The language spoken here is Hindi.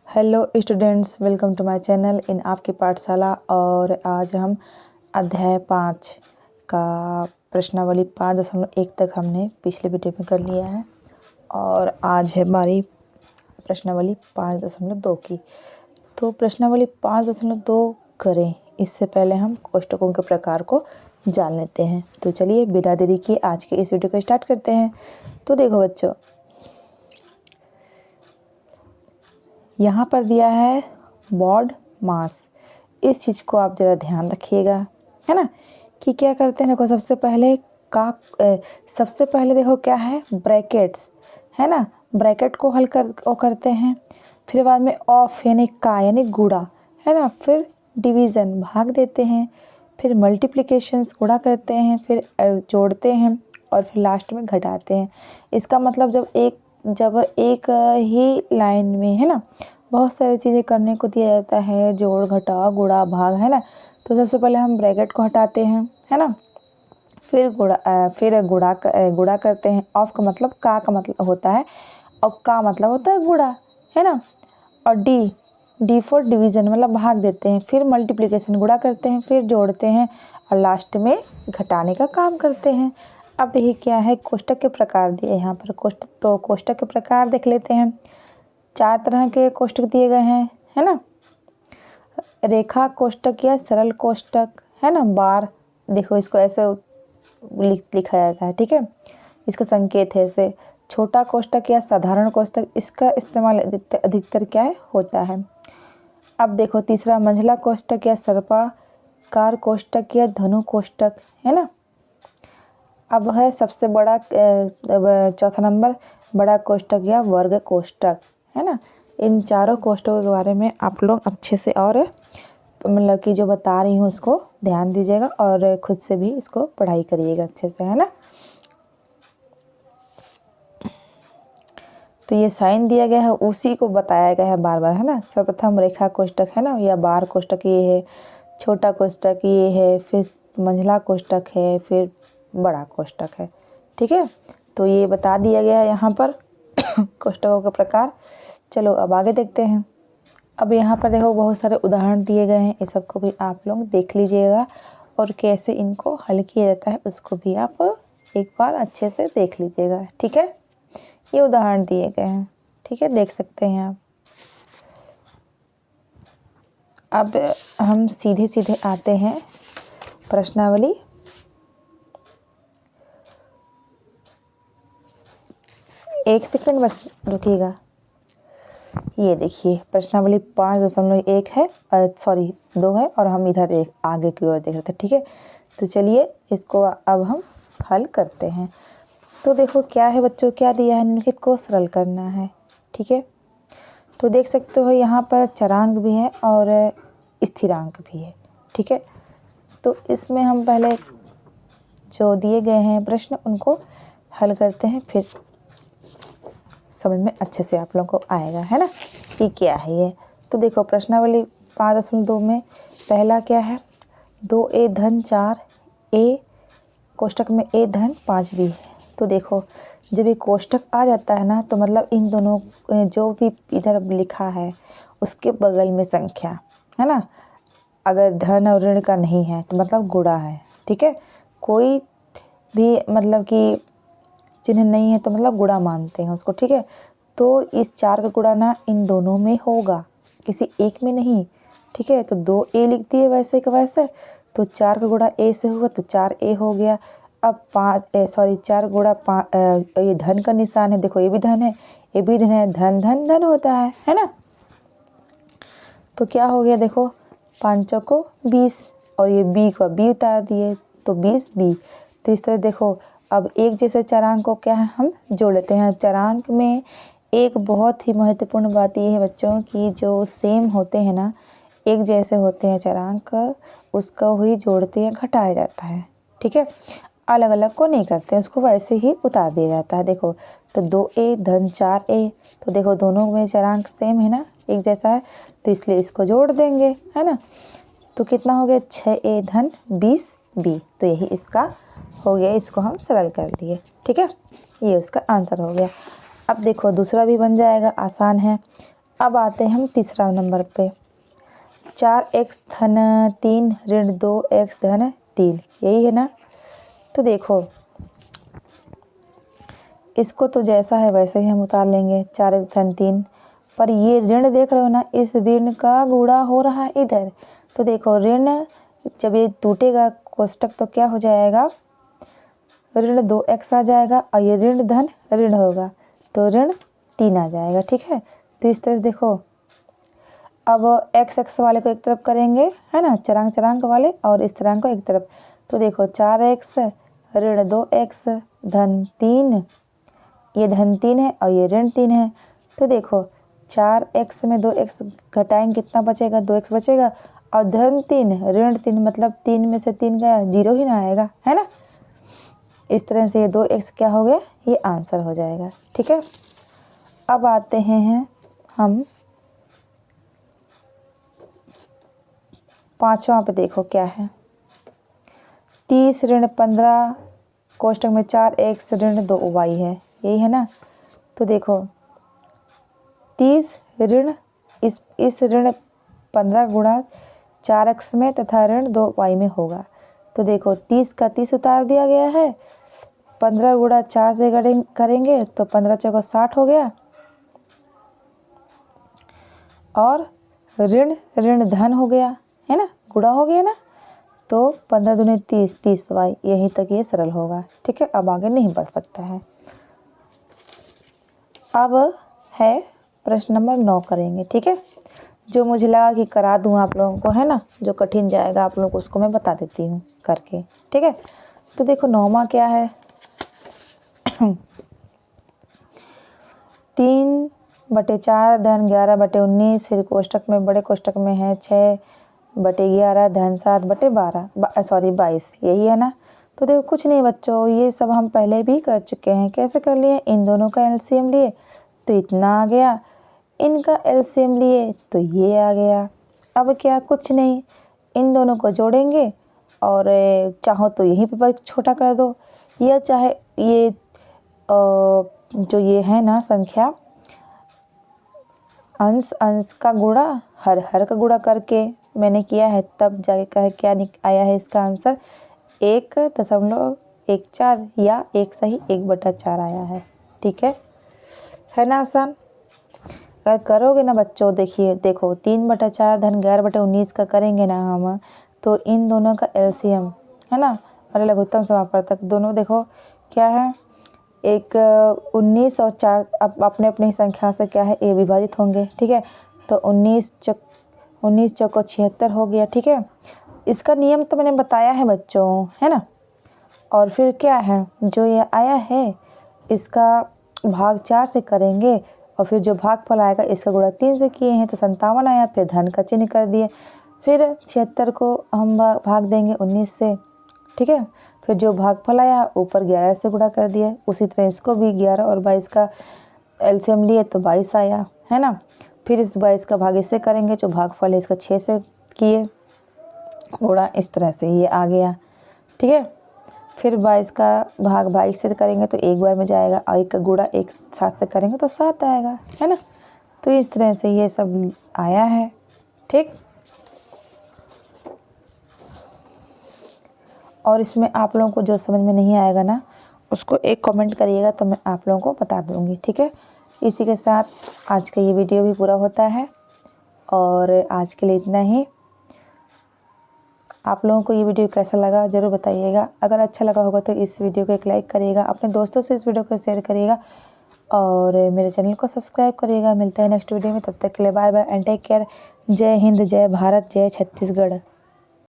Hello students, welcome to my channel in Aapki Pathshala. और आज हम अध्याय 5 का प्रश्नावली 5.1 तक हमने पिछले वीडियो में कर लिया है और आज है हमारी प्रश्नावली 5.2 की। तो प्रश्नावली 5.2 करें इससे पहले हम कोष्टकों के प्रकार को जान लेते हैं। तो चलिए बिना देरी किए आज के इस वीडियो को स्टार्ट करते हैं। तो देखो बच्चों, यहाँ पर दिया है बॉड मास। इस चीज़ को आप ज़रा ध्यान रखिएगा, है ना, कि क्या करते हैं। देखो सबसे पहले देखो क्या है, ब्रैकेट्स, है ना। ब्रैकेट को हल करते हैं, फिर बाद में ऑफ यानी का यानी गुणा, है ना, फिर डिवीज़न भाग देते हैं, फिर मल्टीप्लिकेशंस गुणा करते हैं, फिर जोड़ते हैं और फिर लास्ट में घटाते हैं। इसका मतलब जब एक ही लाइन में, है ना, बहुत सारी चीज़ें करने को दिया जाता है, जोड़ घटाव गुणा भाग, है ना। तो सबसे पहले हम ब्रैकेट को हटाते हैं, है ना, फिर गुणा करते हैं। ऑफ का मतलब का मतलब होता है और का मतलब होता है गुणा, है ना। और डी फॉर डिवीज़न मतलब भाग देते हैं, फिर मल्टीप्लिकेशन गुणा करते हैं, फिर जोड़ते हैं और लास्ट में घटाने का काम करते हैं। अब देखिए क्या है, कोष्टक के प्रकार दिए यहाँ पर। कोष्टक के प्रकार देख लेते हैं। 4 तरह के कोष्टक दिए गए हैं, है ना। रेखा कोष्टक या सरल कोष्टक, है ना। बार देखो इसको ऐसे लिखा जाता है, ठीक है, इसका संकेत है ऐसे। छोटा कोष्टक या साधारण कोष्टक, इसका इस्तेमाल अधिकतर क्या है होता है। अब देखो तीसरा मंझला कोष्टक या सर्पाकार कोष्टक या धनु कोष्टक, है ना। अब है सबसे बड़ा चौथा नंबर बड़ा कोष्टक या वर्ग कोष्टक, है ना। इन चारों कोष्टकों के बारे में आप लोग अच्छे से और मतलब कि जो बता रही हूँ उसको ध्यान दीजिएगा और खुद से भी इसको पढ़ाई करिएगा अच्छे से, है ना। तो ये साइन दिया गया है उसी को बताया गया है बार बार, है ना। सर्वप्रथम रेखा कोष्टक, है ना, या बार कोष्टक ये है, छोटा कोष्टक ये है, फिर मंझला कोष्टक है, फिर बड़ा कोष्टक है, ठीक है। तो ये बता दिया गया है यहाँ पर कोष्टकों का प्रकार। चलो अब आगे देखते हैं। अब यहाँ पर देखो बहुत सारे उदाहरण दिए गए हैं, ये सबको भी आप लोग देख लीजिएगा और कैसे इनको हल किया जाता है उसको भी आप एक बार अच्छे से देख लीजिएगा, ठीक है। ये उदाहरण दिए गए हैं, ठीक है, देख सकते हैं आप। अब हम सीधे आते हैं प्रश्नावली। एक सेकंड बस रुकिएगा। ये देखिए प्रश्नावली 5.1 है, 2 है और हम इधर एक आगे की ओर देख रहे थे, ठीक है। तो चलिए इसको अब हम हल करते हैं। तो देखो क्या है बच्चों, क्या दिया है, निम्नलिखित को सरल करना है, ठीक है। तो देख सकते हो यहाँ पर चरांक भी है और स्थिरांक भी है, ठीक है। तो इसमें हम पहले जो दिए गए हैं प्रश्न उनको हल करते हैं, फिर समझ में अच्छे से आप लोगों को आएगा, है ना, कि क्या है ये। तो देखो प्रश्नावली 5.2 में पहला क्या है, 2a धन 4a कोष्टक में a धन 5b है। तो देखो जब ये कोष्टक आ जाता है ना, तो मतलब इन दोनों जो भी इधर लिखा है उसके बगल में संख्या, है ना, अगर धन और ऋण का नहीं है तो मतलब गुणा है, ठीक है। कोई भी मतलब कि चिन्ह नहीं है तो मतलब गुणा मानते हैं उसको, ठीक है। तो इस 4 का गुणा ना इन दोनों में होगा, किसी एक में नहीं, ठीक है। तो 2a लिख दिए वैसे का वैसे। तो 4 का गुणा a से हुआ तो 4a हो गया। अब 4 गुणा 5, ये धन का निशान है, देखो ये भी धन है, ये भी धन है, धन धन धन होता है ना। तो क्या हो गया, देखो 5 को 20 और ये b को b उतार दिए तो 20b। तो इस तरह देखो अब एक जैसे चरांक को क्या है हम जोड़ लेते हैं। चरांक में एक बहुत ही महत्वपूर्ण बात ये है बच्चों कि जो सेम होते हैं ना, एक जैसे होते हैं चरांक, उसको ही जोड़ते हैं घटाया जाता है, ठीक है। अलग अलग को नहीं करते, उसको वैसे ही उतार दिया जाता है। देखो तो 2a धन 4a, तो देखो दोनों में चरांक सेम है ना, एक जैसा है, तो इसलिए इसको जोड़ देंगे, है ना। तो कितना हो गया, 6a धन 20b। तो यही इसका हो गया, इसको हम सरल कर लिए, ठीक है, ये उसका आंसर हो गया। अब देखो दूसरा भी बन जाएगा, आसान है। अब आते हैं हम तीसरा नंबर पे, 4x धन 3 ऋण 2x धन 3, यही है ना। तो देखो इसको तो जैसा है वैसे ही हम उतार लेंगे, 4x धन 3, पर ये ऋण देख रहे हो ना, इस ऋण का गुणा हो रहा है इधर। तो देखो ऋण जब ये टूटेगा कोष्टक तो क्या हो जाएगा, ऋण 2x आ जाएगा और ये ऋण धन ऋण होगा तो ऋण 3 आ जाएगा। ठीक है, तो इस तरह से देखो अब x वाले को एक तरफ करेंगे, है ना, चरांक वाले, और इस तरह को एक तरफ। तो देखो 4x ऋण 2x धन 3, ये धन 3 है और ये ऋण 3 है। तो देखो 4x में 2x घटाएंगे कितना बचेगा, 2x बचेगा, और धन 3 ऋण 3 मतलब 3 में से 3 गया, 0 ही ना आएगा, है ना। इस तरह से ये 2x क्या हो गया, ये आंसर हो जाएगा। ठीक है, अब आते हैं हम पांचवा पे, देखो क्या है, 30 ऋण 15 कोष्टक में 4x ऋण 2y है, यही है ना। तो देखो 30 ऋण इस ऋण 15 गुणा 4x में तथा ऋण 2y में होगा। तो देखो 30 का 30 उतार दिया गया है, 15 गुणा 4 से करेंगे तो 15 चौका 60 हो गया, और ऋण ऋण धन हो गया, है ना, गुणा हो गया ना। तो 15 दूनी 30, 30y, यहीं तक ये सरल होगा। ठीक है, अब आगे नहीं बढ़ सकता है। अब है प्रश्न नंबर 9 करेंगे। ठीक है, जो मुझे लगा कि करा दूँ आप लोगों को, है ना, जो कठिन जाएगा आप लोगों को उसको मैं बता देती हूँ करके। ठीक है, तो देखो 9वां क्या है, 3/4 धन 11/19, फिर कोष्टक में बड़े कोष्टक में है 6/11 धन 7/22, यही है ना। तो देखो कुछ नहीं बच्चों, ये सब हम पहले भी कर चुके हैं। कैसे कर लिए, इन दोनों का एलसीएम लिए तो इतना आ गया, इनका एलसीएम लिए तो ये आ गया। अब क्या, कुछ नहीं, इन दोनों को जोड़ेंगे और चाहो तो यहीं पर छोटा कर दो, या चाहे ये जो ये है ना संख्या, अंश अंश का गुणा हर का गुणा करके मैंने किया है, तब जाके कहे क्या आया है इसका आंसर 1.14 या 1 सही 1/4 आया है। ठीक है ना आसान। अगर करोगे ना बच्चों, देखो 3/4 धन 11/19 का करेंगे ना हम, तो इन दोनों का एलसीएम, है ना, और लघुत्तम समापवर्तक दोनों देखो क्या है, एक 19 और 4 अपने अपनी संख्या से क्या है ए विभाजित होंगे। ठीक है, तो 19 चौको 76 हो गया। ठीक है, इसका नियम तो मैंने बताया है बच्चों, है ना। और फिर क्या है, जो ये आया है इसका भाग 4 से करेंगे, और फिर जो भागफल आएगा इसका गुणा 3 से किए हैं तो 57 आया, फिर धन का चिन्ह कर दिए, फिर 76 को हम भाग देंगे 19 से। ठीक है, फिर जो भागफल आया ऊपर 11 से गुणा कर दिया, उसी तरह इसको भी 11 और 22 का एलसीएम लिए तो 22 आया, है ना। फिर इस 22 का भाग इससे करेंगे, जो भागफल है इसका 6 से किए गुणा, इस तरह से ये आ गया। ठीक है, फिर 22 का भाग 22 से करेंगे तो एक बार में जाएगा, और 1 का गुणा 1 7 से करेंगे तो 7 आएगा, है ना। तो इस तरह से ये सब आया है। ठीक, और इसमें आप लोगों को जो समझ में नहीं आएगा ना, उसको एक कमेंट करिएगा तो मैं आप लोगों को बता दूंगी। ठीक है, इसी के साथ आज का ये वीडियो भी पूरा होता है, और आज के लिए इतना ही। आप लोगों को ये वीडियो कैसा लगा ज़रूर बताइएगा। अगर अच्छा लगा होगा तो इस वीडियो को एक लाइक करिएगा, अपने दोस्तों से इस वीडियो को शेयर करिएगा, और मेरे चैनल को सब्सक्राइब करिएगा। मिलते हैं नेक्स्ट वीडियो में, तब तक के लिए bye bye and take care. जय हिंद, जय भारत, जय छत्तीसगढ़।